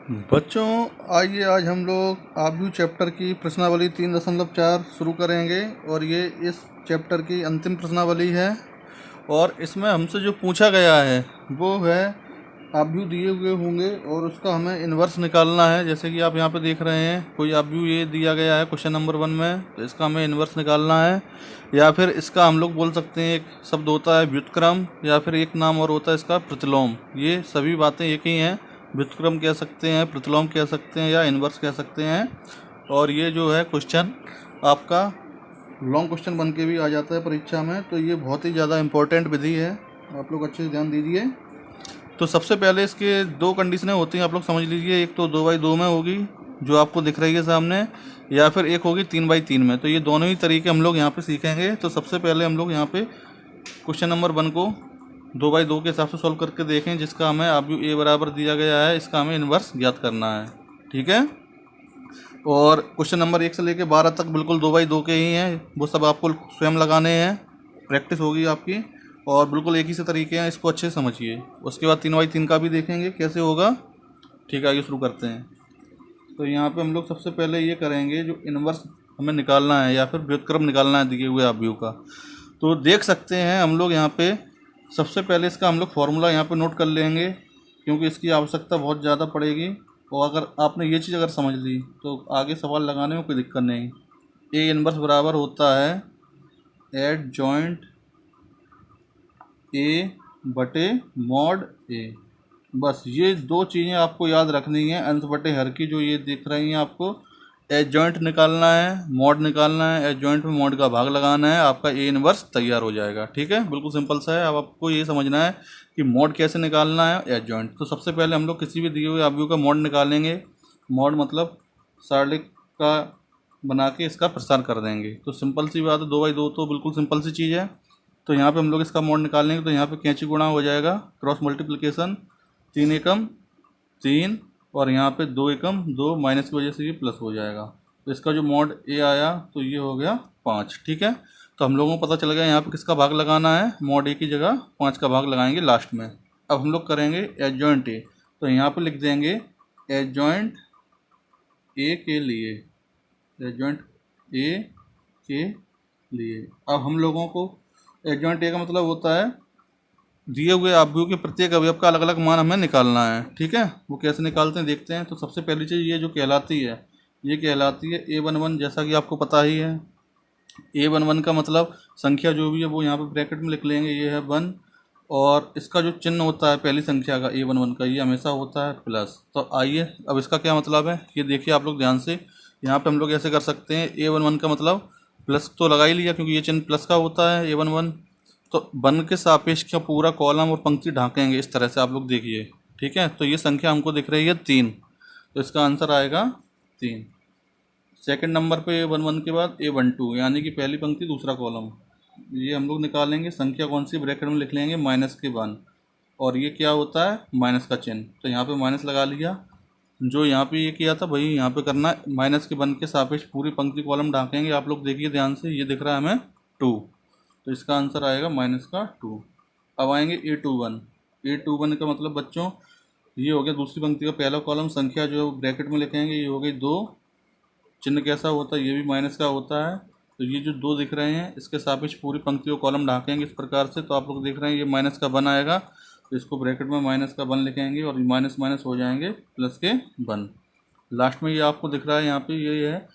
बच्चों, आइए आज हम लोग आबयू चैप्टर की प्रश्नावली 3.4 शुरू करेंगे और ये इस चैप्टर की अंतिम प्रश्नावली है। और इसमें हमसे जो पूछा गया है वो है आबयू दिए हुए होंगे और उसका हमें इन्वर्स निकालना है। जैसे कि आप यहाँ पे देख रहे हैं कोई आबयू ये दिया गया है क्वेश्चन नंबर 1 में, तो इसका हमें इन्वर्स निकालना है। या फिर इसका हम लोग बोल सकते हैं एक शब्द होता है व्युत्क्रम, या फिर एक नाम और होता है इसका प्रतिलोम। ये सभी बातें एक ही हैं। व्युत्क्रम कह सकते हैं, प्रतिलोम कह सकते हैं या इन्वर्स कह सकते हैं। और ये जो है क्वेश्चन आपका लॉन्ग क्वेश्चन बन के भी आ जाता है परीक्षा में, तो ये बहुत ही ज़्यादा इम्पोर्टेंट विधि है। आप लोग अच्छे से ध्यान दीजिए। तो सबसे पहले इसके दो कंडीशनें होती हैं, आप लोग समझ लीजिए। एक तो 2/2 में होगी जो आपको दिख रही है सामने, या फिर एक होगी 3/3 में। तो ये दोनों ही तरीके हम लोग यहाँ पे सीखेंगे। तो सबसे पहले हम लोग यहाँ पे क्वेश्चन नंबर 1 को 2/2 के हिसाब से सॉल्व करके देखें, जिसका हमें आबयू ए बराबर दिया गया है, इसका हमें इन्वर्स ज्ञात करना है। ठीक है। और क्वेश्चन नंबर 1 से लेकर 12 तक बिल्कुल 2/2 के ही हैं, वो सब आपको स्वयं लगाने हैं, प्रैक्टिस होगी आपकी। और बिल्कुल एक ही से तरीके हैं, इसको अच्छे से समझिए। उसके बाद 3/3 का भी देखेंगे कैसे होगा। ठीक है, आइए शुरू करते हैं। तो यहाँ पे हम लोग सबसे पहले ये करेंगे, जो इन्वर्स हमें निकालना है या फिर व्युत्क्रम निकालना है दिए हुए आबयू का। तो देख सकते हैं हम लोग यहाँ पे सबसे पहले इसका हम लोग फार्मूला यहाँ पे नोट कर लेंगे, क्योंकि इसकी आवश्यकता बहुत ज़्यादा पड़ेगी। और अगर आपने ये चीज़ अगर समझ ली तो आगे सवाल लगाने में कोई दिक्कत नहीं। ए इन्वर्स बराबर होता है एड जॉइंट ए बटे मॉड ए। बस ये दो चीज़ें आपको याद रखनी है। अंश बटे हर की जो ये दिख रही हैं आपको, एज जॉइंट निकालना है, मॉड निकालना है। एज जॉइंट में मॉड का भाग लगाना है, आपका ए इनवर्स तैयार हो जाएगा। ठीक है, बिल्कुल सिंपल सा है। अब आपको ये समझना है कि मॉड कैसे निकालना है, एज जॉइंट। तो सबसे पहले हम लोग किसी भी दिए हुए आबयू का मॉड निकालेंगे। मॉड मतलब सारणिक का बना के इसका प्रसार कर देंगे। तो सिंपल सी बात है, 2/2 तो बिल्कुल सिंपल सी चीज़ है। तो यहाँ पे हम लोग इसका मॉड निकालेंगे, तो यहाँ पे कैंची गुणा हो जाएगा, क्रॉस मल्टीप्लिकेशन, 3 एकम 3 और यहाँ पे 2 एकम 2, माइनस की वजह से ये प्लस हो जाएगा। तो इसका जो मॉड ए आया तो ये हो गया 5। ठीक है, तो हम लोगों को पता चल गया यहाँ पे किसका भाग लगाना है। मॉड ए की जगह 5 का भाग लगाएंगे लास्ट में। अब हम लोग करेंगे एडजॉइंट ए, तो यहाँ पे लिख देंगे एडजॉइंट ए के लिए, एडजॉइंट ए के लिए। अब हम लोगों को एडजॉइंट ए का मतलब होता है दिए हुए आबयू के प्रत्येक अवयव का अलग अलग मान हमें निकालना है। ठीक है, वो कैसे निकालते हैं देखते हैं। तो सबसे पहली चीज़ ये जो कहलाती है, ये कहलाती है A11, जैसा कि आपको पता ही है। A11 का मतलब संख्या जो भी है वो यहाँ पे ब्रैकेट में लिख लेंगे, ये है 1। और इसका जो चिन्ह होता है पहली संख्या का A11 का, ये हमेशा होता है प्लस। तो आइए अब इसका क्या मतलब है ये देखिए आप लोग ध्यान से। यहाँ पे हम लोग ऐसे कर सकते हैं, A11 का मतलब प्लस तो लगा ही लिया क्योंकि ये चिन्ह प्लस का होता है A11। तो 1 के सापेक्ष का पूरा कॉलम और पंक्ति ढांकेंगे इस तरह से, आप लोग देखिए। ठीक है, तो ये संख्या हमको दिख रही है 3, तो इसका आंसर आएगा 3। सेकंड नंबर पे A11 के बाद A12, यानी कि पहली पंक्ति दूसरा कॉलम, ये हम लोग निकालेंगे। संख्या कौन सी, ब्रैकेट में लिख लेंगे -1। और ये क्या होता है, माइनस का चिन्ह, तो यहाँ पे माइनस लगा लिया। जो यहाँ पे ये किया था वही यहाँ पे करना है। -1 के सापेक्ष पूरी पंक्ति कॉलम ढांकेंगे। आप लोग देखिए ध्यान से, ये दिख रहा है हमें 2, तो इसका आंसर आएगा -2। अब आएंगे A21। A21 का मतलब बच्चों ये हो गया दूसरी पंक्ति का पहला कॉलम। संख्या जो ब्रैकेट में लिखेंगे ये हो गई 2। चिन्ह कैसा होता है, ये भी माइनस का होता है। तो ये जो 2 दिख रहे हैं इसके सापेक्ष पूरी पंक्ति को कॉलम ढाकेंगे इस प्रकार से। तो आप लोग देख रहे हैं ये माइनस का 1 आएगा, तो इसको ब्रैकेट में माइनस का 1 लिखेंगे और माइनस माइनस हो जाएंगे प्लस के 1। लास्ट में ये आपको दिख रहा है यहाँ पे, ये है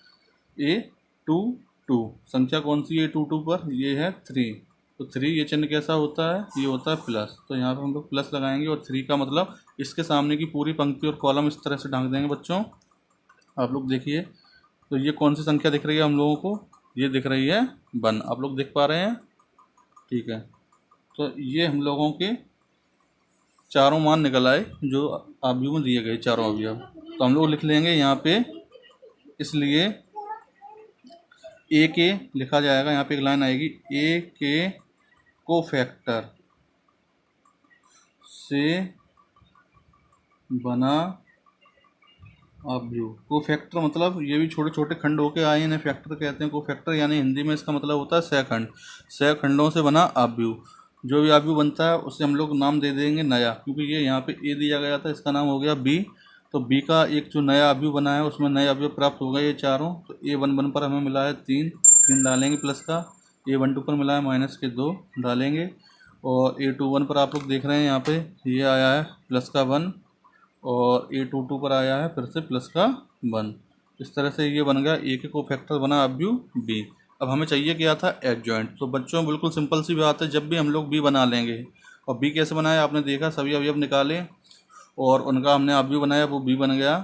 A22। संख्या कौन सी है A22 पर, ये है 3। तो 3 ये चिन्ह कैसा होता है, ये होता है प्लस। तो यहाँ पे हम लोग प्लस लगाएंगे और 3 का मतलब इसके सामने की पूरी पंक्ति और कॉलम इस तरह से ढांक देंगे बच्चों। आप लोग देखिए, तो ये कौन सी संख्या दिख रही है हम लोगों को, ये दिख रही है 1। आप लोग देख पा रहे हैं। ठीक है, तो ये हम लोगों के चारों मान निकल आए जो आबयू में दिए गए, चारों अवयव। तो हम लोग लिख लेंगे यहाँ पे, इसलिए ए के लिखा जाएगा, यहाँ पे एक लाइन आएगी, ए के कोफैक्टर से बना आबयू। कोफैक्टर मतलब ये भी छोटे छोटे खंड होके आए हैं, फैक्टर कहते हैं कोफैक्टर, यानी हिंदी में इसका मतलब होता है सहखंड। सहखंडों से बना आबयू। जो भी आबयू बनता है उसे हम लोग नाम दे देंगे नया, क्योंकि ये यहाँ पे ए दिया गया था, इसका नाम हो गया बी। तो बी का एक जो नया अवयव बना है उसमें नए अवयव प्राप्त हो गए ये चारों। तो A11 पर हमें मिला है 3 डालेंगे प्लस का, A12 पर मिला है माइनस के 2 डालेंगे, और A21 पर आप लोग देख रहे हैं यहाँ पे ये आया है प्लस का 1, और A22 पर आया है फिर से प्लस का 1। इस तरह से ये बन गया ए के कोफैक्टर बना अवयव बी। अब हमें चाहिए क्या था, एडजॉइंट। तो बच्चों बिल्कुल सिंपल सी बात है, जब भी हम लोग बी बना लेंगे, और बी कैसे बनाया आपने देखा, सभी अवयव निकाले और उनका हमने अवयव बनाया, वो बी बन गया।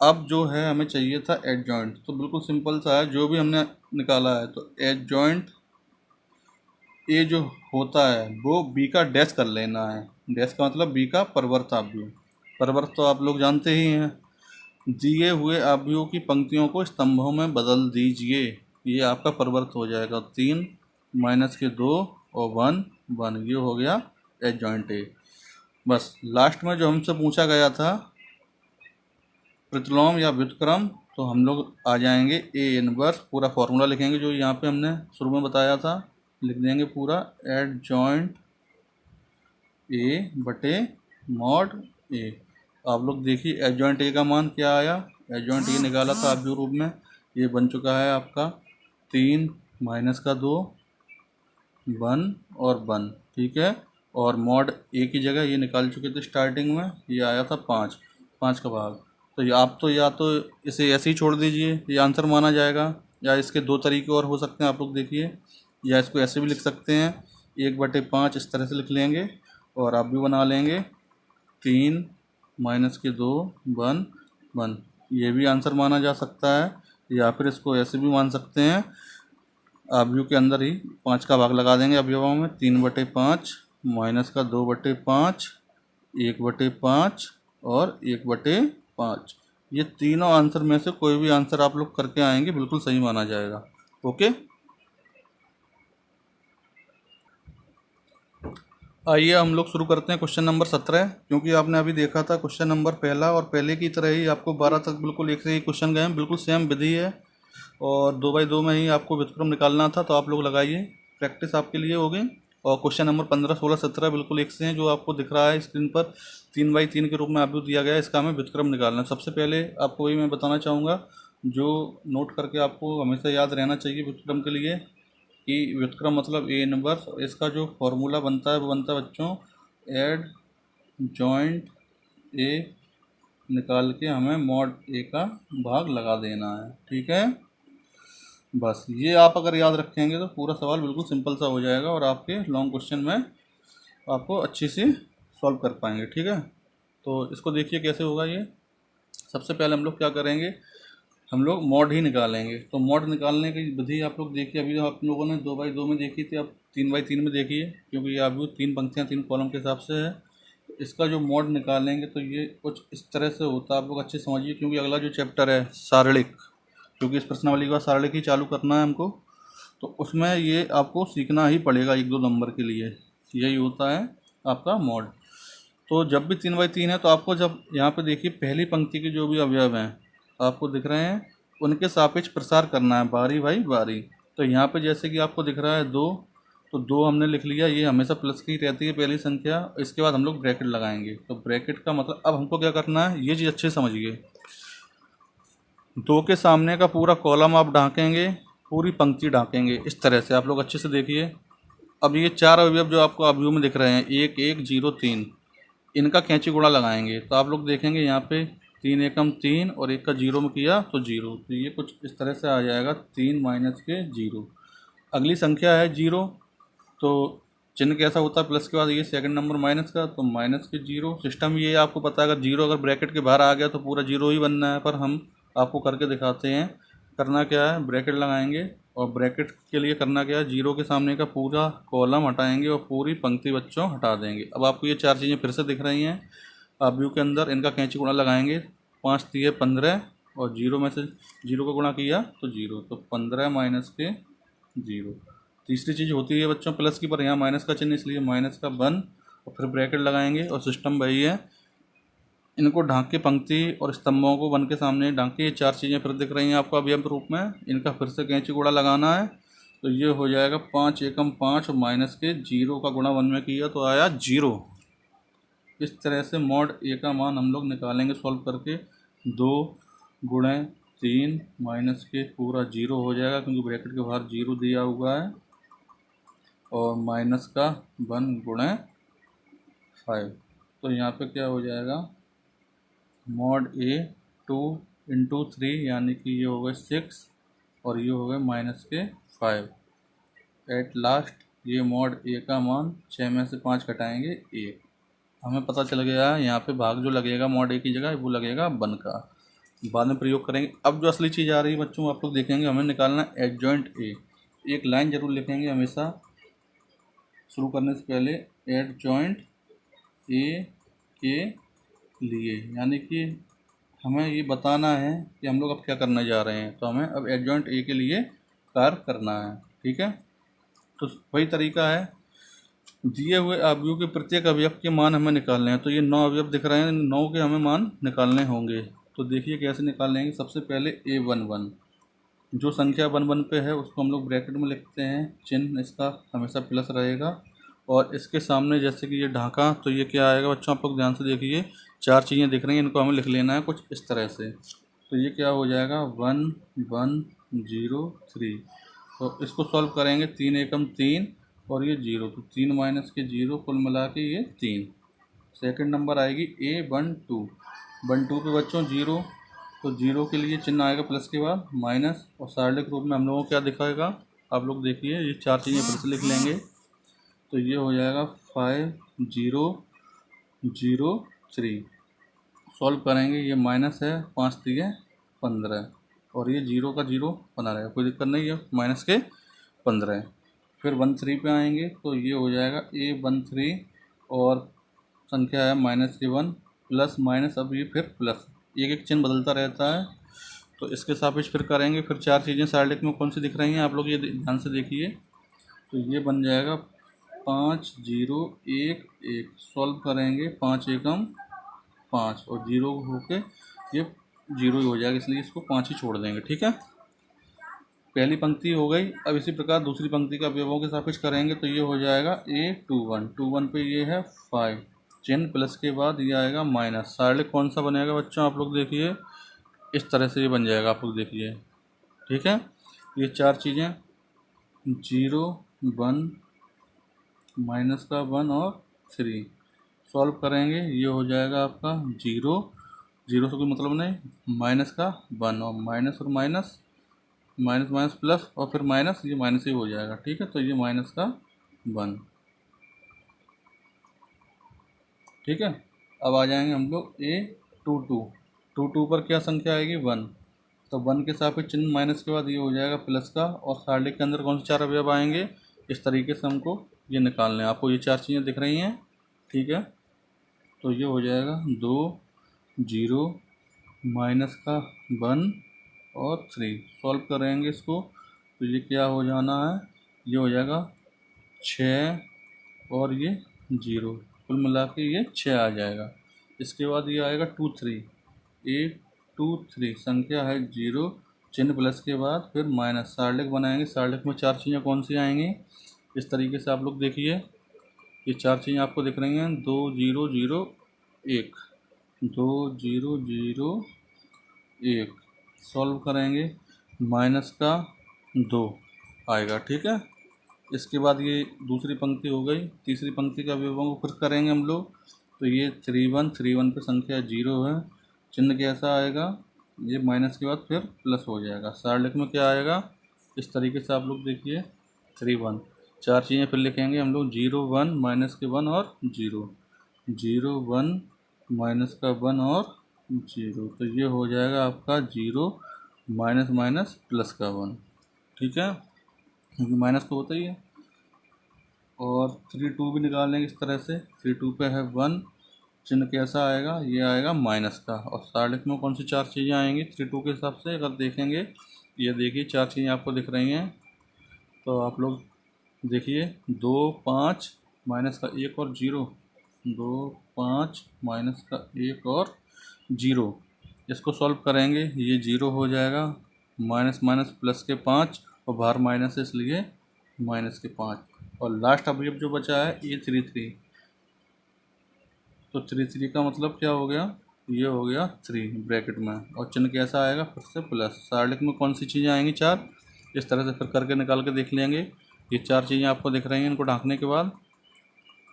अब जो है हमें चाहिए था एडजॉइंट, तो बिल्कुल सिंपल सा है, जो भी हमने निकाला है तो एडजॉइंट ए जो होता है वो बी का डैश कर लेना है। डैश का मतलब बी का परवर्त अवयव। परवर्त तो आप लोग जानते ही हैं, दिए हुए अवयवों की पंक्तियों को स्तंभों में बदल दीजिए, ये आपका परवर्त हो जाएगा। 3 माइनस के 2 और 1 1, ये हो गया एडजॉइंट ए। बस लास्ट में जो हमसे पूछा गया था प्रतिलोम या व्युत्क्रम, तो हम लोग आ जाएंगे ए इनवर्स, पूरा फॉर्मूला लिखेंगे जो यहाँ पे हमने शुरू में बताया था, लिख देंगे पूरा एडजॉइंट ए बटे मॉड ए। आप लोग देखिए एडजॉइंट ए का मान क्या आया, एडजॉइंट ए निकाला था अवयव रूप में, ये बन चुका है आपका 3 माइनस का 2 1 और 1, ठीक है। और मॉड ए की जगह ये निकाल चुके थे स्टार्टिंग में, ये आया था 5 का भाग। तो आप तो या तो इसे ऐसे ही छोड़ दीजिए, ये आंसर माना जाएगा, या इसके दो तरीके और हो सकते हैं, आप लोग देखिए, या इसको ऐसे भी लिख सकते हैं 1/5 इस तरह से लिख लेंगे, और आप भी बना लेंगे 3 माइनस के 2 1 1, ये भी आंसर माना जा सकता है। या फिर इसको ऐसे भी मान सकते हैं, अवयव के अंदर ही 5 का भाग लगा देंगे अवयवों में, 3/5 माइनस का 2/5 1/5 और 1/5, ये तीनों आंसर में से कोई भी आंसर आप लोग करके आएंगे बिल्कुल सही माना जाएगा। ओके, आइए हम लोग शुरू करते हैं क्वेश्चन नंबर 17। क्योंकि आपने अभी देखा था क्वेश्चन नंबर पहला, और पहले की तरह ही आपको 12 तक बिल्कुल एक से ही क्वेश्चन गए हैं, बिल्कुल सेम विधि है, और 2x2 में ही आपको व्युत्क्रम निकालना था। तो आप लोग लगाइए, प्रैक्टिस आपके लिए हो गई। और क्वेश्चन नंबर 15 16 17 बिल्कुल एक से हैं, जो आपको दिख रहा है स्क्रीन पर 3x3 के रूप में अवयव दिया गया है, इसका हमें व्युत्क्रम निकालना है। सबसे पहले आपको वही मैं बताना चाहूँगा, जो नोट करके आपको हमेशा याद रहना चाहिए व्युत्क्रम के लिए, कि व्युत्क्रम मतलब ए इनवर्स। इसका जो फॉर्मूला बनता है वो बनता है बच्चों एड जॉइंट ए निकाल के हमें मॉड ए का भाग लगा देना है, ठीक है। बस ये आप अगर याद रखेंगे तो पूरा सवाल बिल्कुल सिंपल सा हो जाएगा, और आपके लॉन्ग क्वेश्चन में आपको अच्छी सी सॉल्व कर पाएंगे, ठीक है। तो इसको देखिए कैसे होगा ये। सबसे पहले हम लोग क्या करेंगे, हम लोग मॉड ही निकालेंगे। तो मॉड निकालने की विधि आप लोग देखिए, अभी आप लोगों ने 2x2 में देखी थी, अब 3x3 में देखिए, क्योंकि ये अभी 3 पंक्तियाँ 3 कॉलम के हिसाब से है। तो इसका जो मॉड निकालेंगे तो ये कुछ इस तरह से होता है, आप लोग अच्छे समझिए, क्योंकि अगला जो चैप्टर है सारणिक, क्योंकि इस प्रश्नावली का सारणिक ही चालू करना है हमको, तो उसमें ये आपको सीखना ही पड़ेगा 1-2 नंबर के लिए। यही होता है आपका मॉड। तो जब भी 3x3 है, तो आपको जब यहाँ पे देखिए पहली पंक्ति के जो भी अवयव हैं आपको दिख रहे हैं, उनके सापेक्ष प्रसार करना है बारी बाई बारी। तो यहाँ पे जैसे कि आपको दिख रहा है 2, तो 2 हमने लिख लिया, ये हमेशा प्लस की रहती है पहली संख्या। इसके बाद हम लोग ब्रैकेट लगाएंगे। तो ब्रैकेट का मतलब अब हमको क्या करना है, ये चीज़ अच्छे समझिए। 2 के सामने का पूरा कॉलम आप ढांकेंगे, पूरी पंक्ति ढांकेंगे, इस तरह से आप लोग अच्छे से देखिए। अब ये 4 अवयव जो आपको अवयव में दिख रहे हैं 1 1 0 3, इनका कैंची गुणा लगाएंगे। तो आप लोग देखेंगे यहाँ पे 3 एकम 3 और 1 का 0 में किया तो 0, तो ये कुछ इस तरह से आ जाएगा 3 माइनस के 0। अगली संख्या है 0, तो चिन्ह कैसा होता है प्लस के बाद, ये सेकंड नंबर माइनस का, तो माइनस के 0। सिस्टम ये आपको पता है, अगर 0 अगर ब्रैकेट के बाहर आ गया तो पूरा 0 ही बनना है, पर हम आपको करके दिखाते हैं। करना क्या है, ब्रैकेट लगाएंगे, और ब्रैकेट के लिए करना क्या है, 0 के सामने का पूरा कॉलम हटाएंगे और पूरी पंक्ति बच्चों हटा देंगे। अब आपको ये 4 चीज़ें फिर से दिख रही हैं अवयव के अंदर, इनका कैंची गुणा लगाएंगे। 5 3 15, और 0 में से 0 का गुणा किया तो 0, तो 15 माइनस के 0। तीसरी चीज़ होती है बच्चों प्लस की, पर यहाँ माइनस का चिन्ह, इसलिए माइनस का 1, और फिर ब्रैकेट लगाएंगे, और सिस्टम वही है। इनको ढांक के पंक्ति और स्तंभों को 1 के सामने ढांक के, ये 4 चीज़ें फिर दिख रही हैं आपको अवयव रूप में, इनका फिर से कैंची गुणा लगाना है। तो ये हो जाएगा 5 एकम 5 और माइनस के 0 का गुणा 1 में किया तो आया 0। इस तरह से मॉड ए का मान हम लोग निकालेंगे सॉल्व करके। 2 गुणे 3 माइनस के पूरा 0 हो जाएगा क्योंकि ब्रैकेट के बाहर 0 दिया हुआ है, और माइनस का 1 गुणे 5। तो यहाँ पे क्या हो जाएगा, मॉड ए 2 इंटू 3 यानी कि ये हो गए 6 और ये हो गए माइनस के 5। एट लास्ट ये मॉड ए का मान 6 में से 5 घटाएंगे 1। हमें पता चल गया है यहाँ पे भाग जो लगेगा मॉड ए की जगह वो लगेगा 1 का। बाद में प्रयोग करेंगे। अब जो असली चीज़ आ रही है बच्चों, आप लोग देखेंगे, हमें निकालना है एडजॉइंट ए। एक लाइन जरूर लिखेंगे हमेशा शुरू करने से पहले, एडजॉइंट ए के लिए, यानी कि हमें ये बताना है कि हम लोग अब क्या करने जा रहे हैं। तो हमें अब एडजॉइंट ए के लिए कार्य करना है, ठीक है। तो वही तरीका है, दिए हुए अवयव के प्रत्येक अवयव के मान हमें निकालने हैं। तो ये 9 अवयव दिख रहे हैं, 9 के हमें मान निकालने होंगे। तो देखिए कैसे निकालेंगे। सबसे पहले A11, जो संख्या 1 पे है उसको हम लोग ब्रैकेट में लिखते हैं, चिन्ह इसका हमेशा प्लस रहेगा। और इसके सामने जैसे कि ये ढाका, तो ये क्या आएगा बच्चों, आप लोग ध्यान से देखिए, 4 चीज़ें दिख रही हैं, इनको हमें लिख लेना है कुछ इस तरह से। तो ये क्या हो जाएगा 1 1 0 3। तो इसको सॉल्व करेंगे, 3 एकम 3 और ये 0, तो 3 माइनस के 0 कुल मिला के ये 3। सेकंड नंबर आएगी A12, 12 पे बच्चों 0, तो 0 के लिए चिन्ह आएगा प्लस के बाद माइनस, और सारणिक रूप में हम लोगों को क्या दिखाएगा, आप लोग देखिए, ये 4 चीज़ें फिर से लिख लेंगे। तो ये हो जाएगा 5 0 0 3। सॉल्व करेंगे, ये माइनस है, 5 3 15, और ये 0 का 0 बना रहेगा, कोई दिक्कत नहीं है, माइनस के 15। फिर 13 पे आएंगे, तो ये हो जाएगा A13 और संख्या है माइनस के 1 प्लस माइनस, अब ये फिर प्लस, एक एक चिन्ह बदलता रहता है। तो इसके सापेक्ष फिर करेंगे, फिर 4 चीज़ें सारणिक में कौन सी दिख रही हैं आप लोग ये ध्यान से देखिए। तो ये बन जाएगा 5 0 1 1। सॉल्व करेंगे, 5 एकम 5 और 0 होके ये 0 ही हो जाएगा, इसलिए इसको 5 ही छोड़ देंगे, ठीक है। पहली पंक्ति हो गई। अब इसी प्रकार दूसरी पंक्ति का अवयवों के सापेक्ष करेंगे, तो ये हो जाएगा A21, 21 पे ये है 5, चिन्ह प्लस के बाद ये आएगा माइनस। सारणिक कौन सा बनेगा बच्चों, आप लोग देखिए, इस तरह से ये बन जाएगा, आप लोग देखिए, ठीक है। ये 4 चीज़ें 0 1 माइनस का 1 और 3। सॉल्व करेंगे, ये हो जाएगा आपका 0 0 से कोई मतलब नहीं, माइनस का 1 और माइनस माइनस माइनस प्लस और फिर माइनस, ये माइनस ही हो जाएगा, ठीक है। तो ये माइनस का 1, ठीक है। अब आ जाएंगे हम लोग A22 पर क्या संख्या आएगी 1, तो 1 के सापेक्ष चिन्ह माइनस के बाद ये हो जाएगा प्लस का, और सारणिक के अंदर कौन से 4 अवयव आएंगे, इस तरीके से हमको ये निकालने हैं। आपको ये 4 चीज़ें दिख रही हैं, ठीक है। तो ये हो जाएगा 2 0 माइनस का 1 और 3। सॉल्व करेंगे इसको, तो ये क्या हो जाना है, ये हो जाएगा 6 और ये 0, कुल मिला के ये 6 आ जाएगा। इसके बाद ये आएगा 2 3, A23 संख्या है 0, चिन्ह प्लस के बाद फिर माइनस, सारणिक बनाएंगे। सारणिक में 4 चीज़ें कौन सी आएंगी, इस तरीके से आप लोग देखिए, ये 4 चीज़ें आपको दिख रही हैं, 2 0 0 1, 2 0 0 1। सॉल्व करेंगे, माइनस का 2 आएगा, ठीक है। इसके बाद ये दूसरी पंक्ति हो गई। तीसरी पंक्ति का अवयवों को फिर करेंगे हम लोग। तो ये 3 1 पे संख्या 0 है, चिन्ह कैसा आएगा, ये माइनस के बाद फिर प्लस हो जाएगा। सारणिक में क्या आएगा, इस तरीके से आप लोग देखिए, 3 1। 4 चीज़ें फिर लिखेंगे हम लोग, 0 1 माइनस के 1 और 0, 0 1 माइनस का 1 और 0। तो ये हो जाएगा आपका 0 माइनस माइनस प्लस का 1, ठीक है, क्योंकि माइनस तो होता ही है। और 3 2 भी निकाल लेंगे इस तरह से। 3 2 पे है 1, चिन्ह कैसा आएगा, ये आएगा माइनस का। और सारणिक में कौन सी 4 चीज़ें आएंगी 3 2 के हिसाब से, अगर देखेंगे, ये देखिए 4 चीज़ें आपको दिख रही हैं। तो आप लोग देखिए, 2 5 माइनस का 1 और 0, 2 5 माइनस का 1 और 0। इसको सॉल्व करेंगे, ये 0 हो जाएगा, माइनस माइनस प्लस के 5 और बाहर माइनस है इसलिए माइनस के 5। और लास्ट अवयव जो बचा है A33, तो 33 का मतलब क्या हो गया, ये हो गया 3 ब्रैकेट में, और चिन्ह कैसा आएगा, फिर से प्लस। सारलिक में कौन सी चीज़ें आएंगी, 4। इस तरह से फिर करके निकाल के देख लेंगे। ये 4 चीज़ें आपको दिख रही हैं इनको ढांकने के बाद,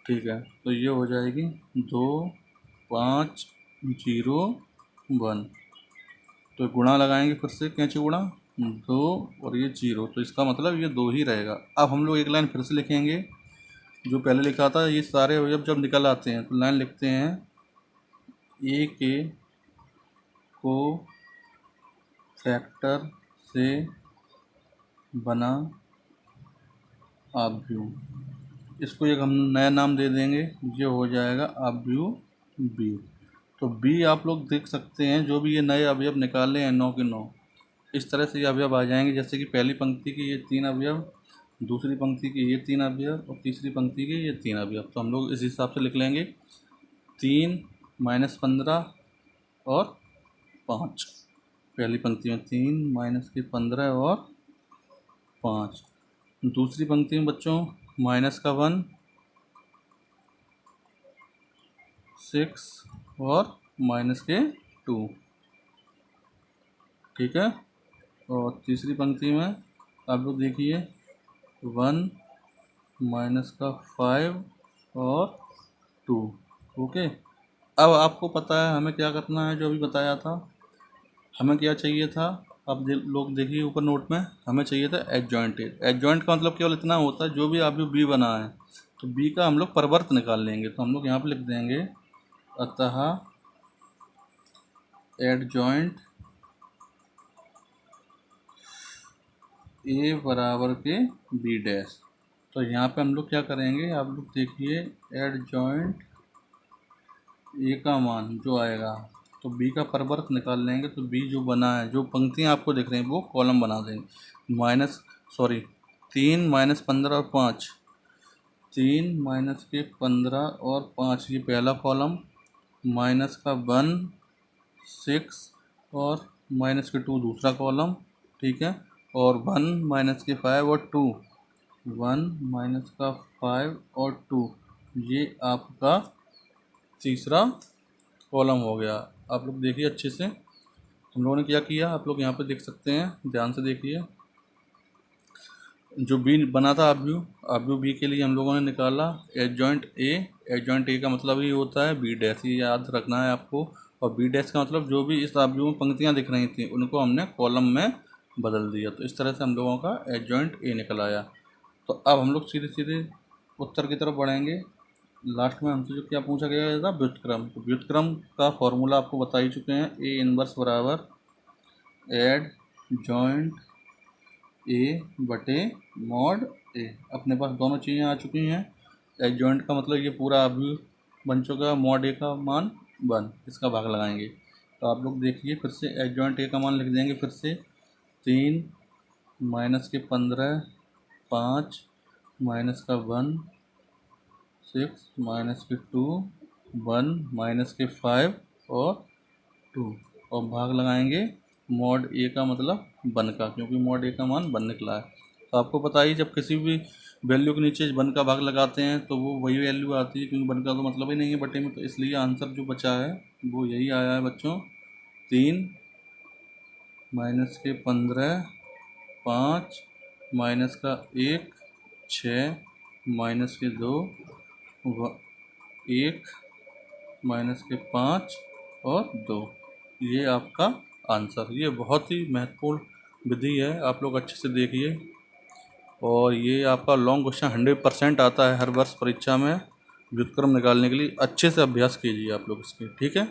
ठीक है। तो ये हो जाएगी 2 5 0 1। तो गुणा लगाएंगे फिर से, कैंची गुणा 2 और ये 0, तो इसका मतलब ये 2 ही रहेगा। अब हम लोग एक लाइन फिर से लिखेंगे, जो पहले लिखा था। ये सारे अवयव जब निकल आते हैं तो लाइन लिखते हैं, ए के को फैक्टर से बना आव्यूह। इसको एक हम नया नाम दे देंगे, ये हो जाएगा आव्यूह बी। तो बी आप लोग देख सकते हैं, जो भी ये नए अवयव निकाले हैं 9 के 9, इस तरह से ये अवयव आ जाएंगे। जैसे कि पहली पंक्ति के ये 3 अवयव, दूसरी पंक्ति के ये 3 अवयव, और तीसरी पंक्ति के ये 3 अवयव। तो हम लोग इस हिसाब से लिख लेंगे, 3 - 15 और 5। पहली पंक्ति में 3 - 15 और 5। दूसरी पंक्ति में बच्चों -1 6 और -2, ठीक है। और तीसरी पंक्ति में आप लोग देखिए 1 -5 और 2, ओके। अब आपको पता है हमें क्या करना है, जो अभी बताया था। हमें क्या चाहिए था, आप लोग देखिए ऊपर नोट में, हमें चाहिए था एडजॉइंट। एडजॉइंट का मतलब केवल इतना होता है, जो भी आप बी बना है तो बी का हम लोग परवर्त निकाल लेंगे। तो हम लोग यहाँ पे लिख देंगे, अतः एडजॉइंट ए बराबर के बी डैश। तो यहाँ पे हम लोग क्या करेंगे, आप लोग देखिए, एडजॉइंट ए का मान जो आएगा तो बी का परवर्त निकाल लेंगे। तो बी जो बना है, जो पंक्तियाँ आपको दिख रही हैं वो कॉलम बना देंगे। 3 - 15 और 5, 3 - 15 और 5 ये पहला कॉलम, -1 6 और -2 दूसरा कॉलम, ठीक है। और 1 - 5 और 2, 1 - 5 और 2 ये आपका तीसरा कॉलम हो गया। आप लोग देखिए अच्छे से, हम लोगों ने क्या किया, आप लोग यहाँ पे देख सकते हैं, ध्यान से देखिए। जो बी बना था आव्यूह बी के लिए हम लोगों ने निकाला एडजॉइंट ए। एडजॉइंट ए का मतलब ही होता है बी डैश, ये याद रखना है आपको। और बी डैश का मतलब जो भी इस आव्यूह में पंक्तियाँ दिख रही थी उनको हमने कॉलम में बदल दिया। तो इस तरह से हम लोगों का एडजॉइंट ए निकल आया। तो अब हम लोग सीधे सीधे उत्तर की तरफ बढ़ेंगे। लास्ट में हमसे जो क्या पूछा गया था, व्युत्क्रम। तो व्युत्क्रम का फॉर्मूला आपको बता ही चुके हैं, ए इनवर्स बराबर एड जॉइंट ए बटे मॉड ए। अपने पास दोनों चीज़ें आ चुकी हैं। एड जॉइंट का मतलब ये पूरा अभी बन चुका, मॉड ए का मान 1, इसका भाग लगाएंगे। तो आप लोग देखिए फिर से एड जॉइंट ए का मान लिख देंगे, फिर से 3 - 15 5 - 1 6 - 2 1 - 5 और 2, और भाग लगाएंगे मॉड ए का मतलब 1 का, क्योंकि मॉड ए का मान 1 निकला है। तो आपको पता ही, जब किसी भी वैल्यू के नीचे 1 का भाग लगाते हैं तो वो वही वैल्यू आती है, क्योंकि 1 का तो मतलब ही नहीं है बटे में। तो इसलिए आंसर जो बचा है वो यही आया है बच्चों, 3 - 15 5 - 1 6 - 2 1 - 5 और 2, ये आपका आंसर। ये बहुत ही महत्वपूर्ण विधि है, आप लोग अच्छे से देखिए। और ये आपका लॉन्ग क्वेश्चन 100% आता है हर वर्ष परीक्षा में। व्युत्क्रम निकालने के लिए अच्छे से अभ्यास कीजिए आप लोग इसके, ठीक है।